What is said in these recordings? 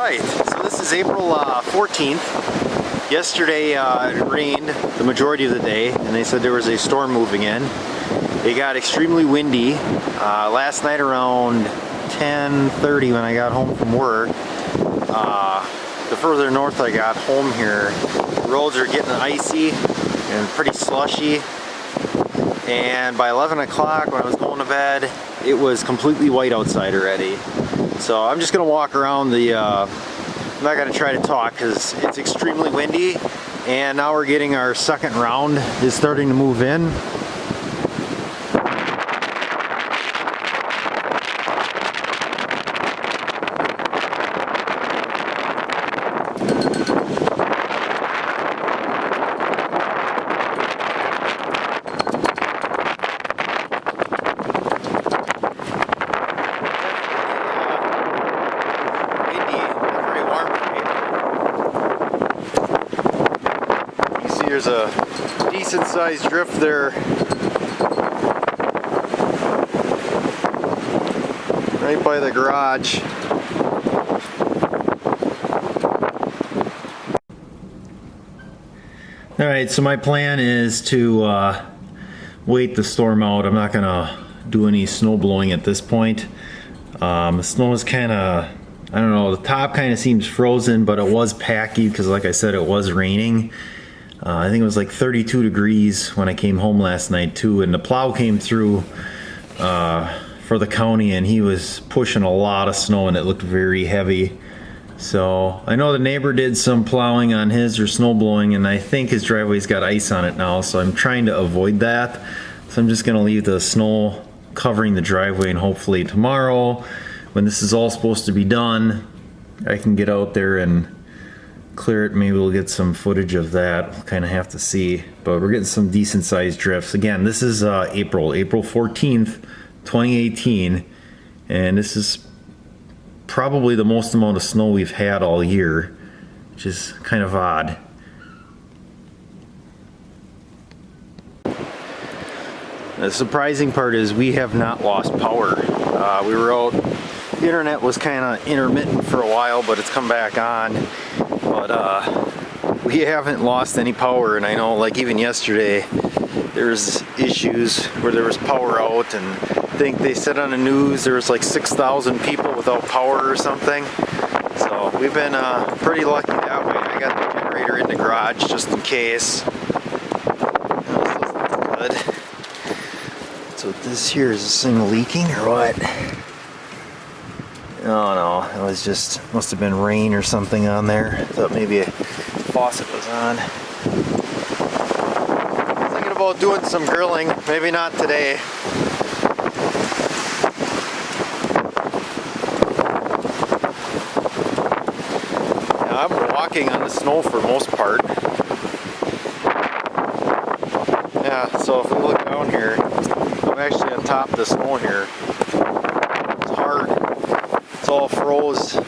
Alright, so this is April 14th. Yesterday it rained the majority of the day, and they said there was a storm moving in. It got extremely windy. Last night around 10:30 when I got home from work, the further north I got home here, the roads are getting icy and pretty slushy. And by 11 o'clock when I was going to bed, it was completely white outside already. So I'm just going to walk around the, I'm not going to try to talk because it's extremely windy. And now we're getting our second round is starting to move in. There's a decent sized drift there right by the garage. Alright, so my plan is to wait the storm out. I'm not gonna do any snow blowing at this point. The snow is kind of, I don't know, the top kind of seems frozen, but it was packy because like I said, it was raining. I think it was like 32 degrees when I came home last night too, and the plow came through for the county and he was pushing a lot of snow and it looked very heavy. So I know the neighbor did some plowing on his or snow blowing, and I think his driveway's got ice on it now, so I'm trying to avoid that. So I'm just gonna leave the snow covering the driveway, and hopefully tomorrow when this is all supposed to be done, I can get out there and clear it. Maybe we'll get some footage of that. We'll kind of have to see, but we're getting some decent sized drifts. Again, this is April 14th 2018, and this is probably the most amount of snow we've had all year, which is kind of odd. The surprising part is we have not lost power. We were out, the internet was kind of intermittent for a while, but it's come back on. But we haven't lost any power, and I know like even yesterday there's issues where there was power out, and I think they said on the news there was like 6,000 people without power or something. So we've been pretty lucky that way. I got the generator in the garage just in case. Good. So this here, is this thing leaking or what? Oh no, it was just, must have been rain or something on there. I thought maybe a faucet was on. I'm thinking about doing some grilling, maybe not today. Yeah, I'm walking on the snow for the most part. Yeah, so if we look down here, I'm actually on top of the snow here. It's hard. It's all froze.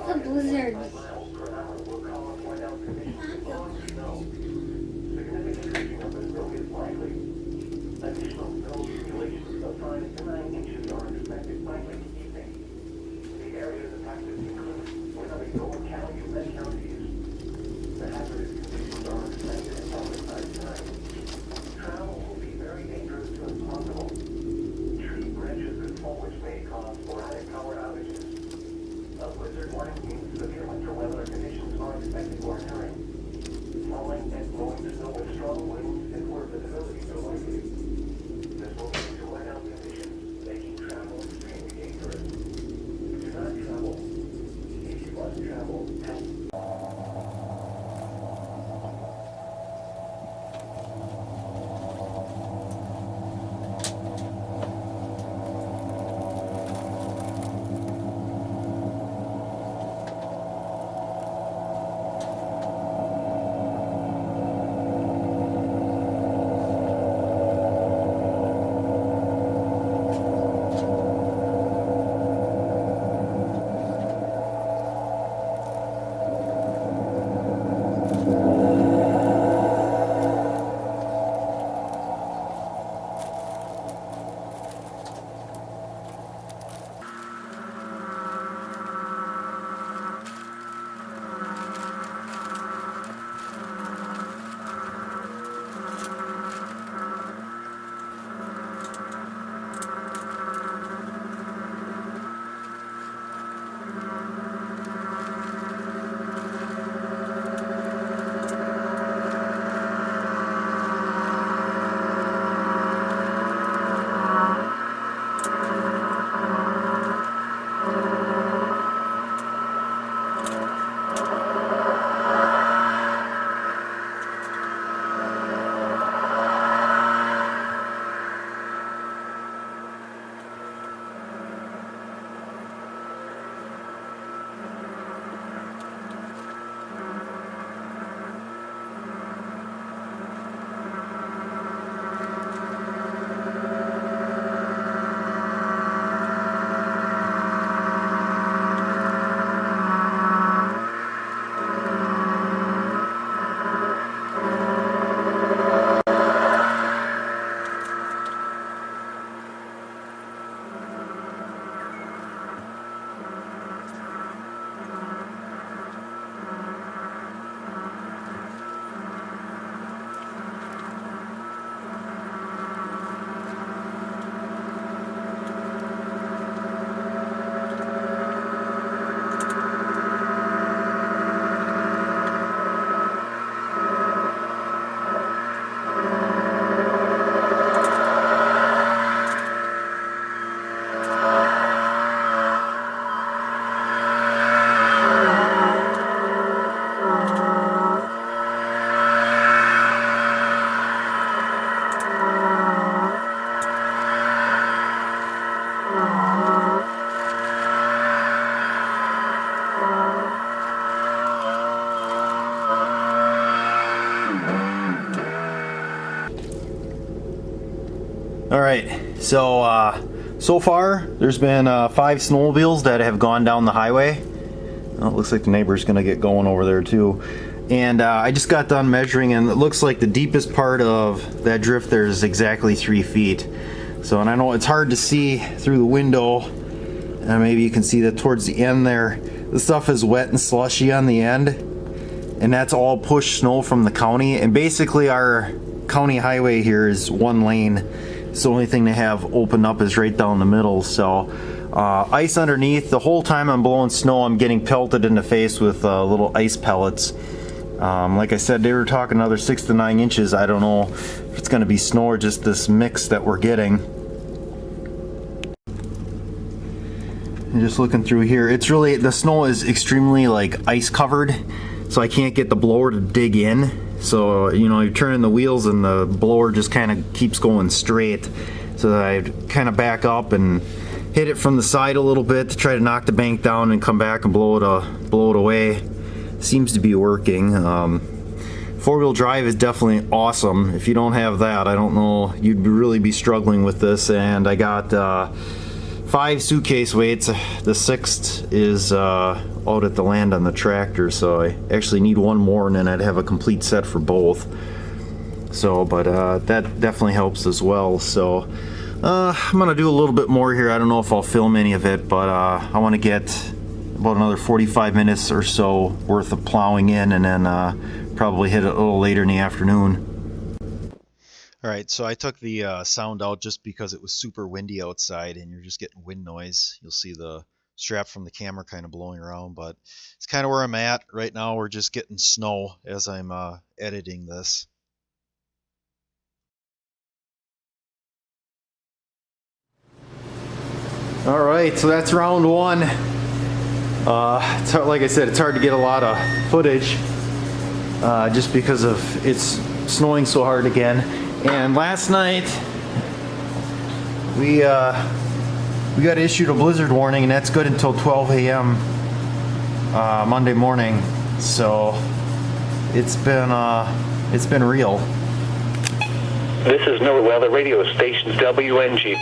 The blizzard. Additional snow accumulations of 5 to 9 inches are expected by late evening. The areas affected include Winnebago and Calumet counties. The hazardous conditions are expected at public tonight. Travel will be very dangerous to impossible. Tree branches could fall, which may cause sporadic power outages. A blizzard warning means severe winter weather conditions are expected or occurring. Falling and blowing snow with strong winds and poor visibility are likely. This will lead to whiteout conditions, making travel extremely dangerous. Do not travel. If you must travel, help. All right, so far there's been 5 snowmobiles that have gone down the highway. Oh, it looks like the neighbor's gonna get going over there too. And I just got done measuring, and it looks like the deepest part of that drift there is exactly 3 feet. So, and I know it's hard to see through the window, and maybe you can see that towards the end there, the stuff is wet and slushy on the end, and that's all pushed snow from the county. And basically our county highway here is 1 lane. So the only thing they have opened up is right down the middle. So ice underneath. The whole time I'm blowing snow, I'm getting pelted in the face with little ice pellets. Like I said, they were talking another 6 to 9 inches. I don't know if it's going to be snow or just this mix that we're getting. And just looking through here, it's really, the snow is extremely like ice covered, so I can't get the blower to dig in. So, you know, you're turning the wheels and the blower just kind of keeps going straight. So that I kind of back up and hit it from the side a little bit to try to knock the bank down and come back and blow it away. seems to be working. Four-wheel drive is definitely awesome. If you don't have that, I don't know, you'd really be struggling with this. And I got 5 suitcase weights. The 6th is out at the land on the tractor, so I actually need one more, and then I'd have a complete set for both. So, but that definitely helps as well. So I'm gonna do a little bit more here. I don't know if I'll film any of it, but I want to get about another 45 minutes or so worth of plowing in, and then probably hit it a little later in the afternoon. All right, so I took the sound out just because it was super windy outside and you're just getting wind noise. You'll see the strap from the camera kind of blowing around, but it's kind of where I'm at right now. We're just getting snow as I'm editing this. All right, so that's round one. It's hard, like I said, it's hard to get a lot of footage just because of it's snowing so hard again. And last night we got issued a blizzard warning, and that's good until 12 a.m. Monday morning. So it's been real. This is NOAA radio stations WNG.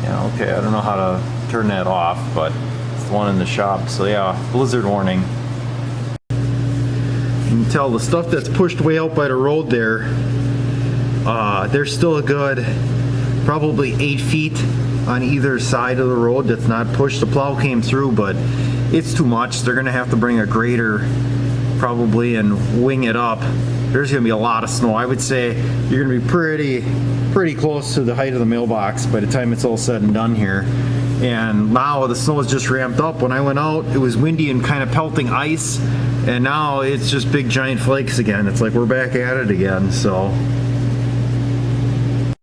Yeah, okay, I don't know how to turn that off, but it's the one in the shop. So yeah, blizzard warning. You can tell the stuff that's pushed way out by the road there, there's still a good probably 8 feet on either side of the road that's not pushed. The plow came through, but it's too much. They're gonna have to bring a grader probably and wing it up. There's gonna be a lot of snow. I would say you're gonna be pretty close to the height of the mailbox by the time it's all said and done here. And now the snow is just ramped up. When I went out, it was windy and kind of pelting ice, and now it's just big giant flakes again. It's like we're back at it again. So